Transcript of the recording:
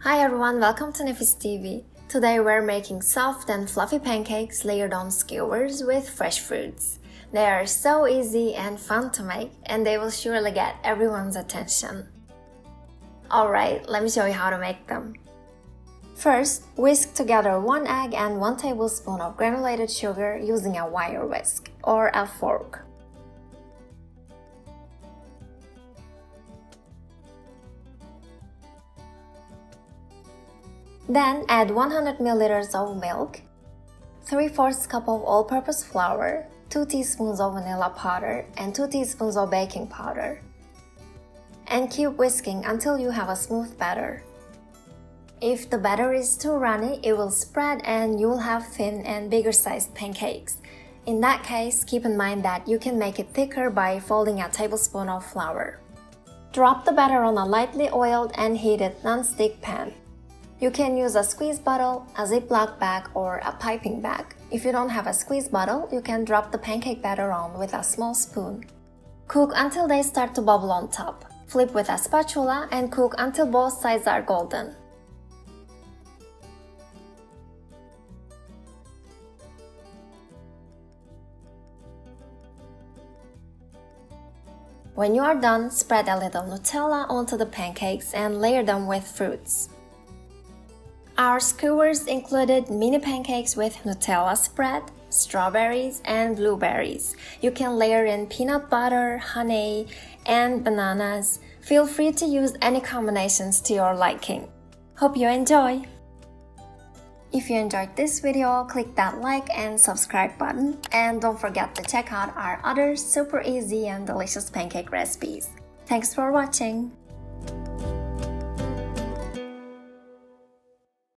Hi everyone, welcome to Nefis TV. Today we're making soft and fluffy pancakes layered on skewers with fresh fruits. They are so easy and fun to make, and they will surely get everyone's attention. Alright, let me show you how to make them. First, whisk together 1 egg and 1 tablespoon of granulated sugar using a wire whisk or a fork. Then add 100 ml of milk, 3/4 cup of all-purpose flour, 2 teaspoons of vanilla powder, and 2 teaspoons of baking powder. And keep whisking until you have a smooth batter. If the batter is too runny, it will spread and you will have thin and bigger sized pancakes. In that case, keep in mind that you can make it thicker by folding a tablespoon of flour. Drop the batter on a lightly oiled and heated non-stick pan. You can use a squeeze bottle, a ziplock bag, or a piping bag. If you don't have a squeeze bottle, you can drop the pancake batter on with a small spoon. Cook until they start to bubble on top. Flip with a spatula and cook until both sides are golden. When you are done, spread a little Nutella onto the pancakes and layer them with fruits. Our skewers included mini pancakes with Nutella spread, strawberries, and blueberries. You can layer in peanut butter, honey, and bananas. Feel free to use any combinations to your liking. Hope you enjoy! If you enjoyed this video, click that like and subscribe button. And don't forget to check out our other super easy and delicious pancake recipes. Thanks for watching!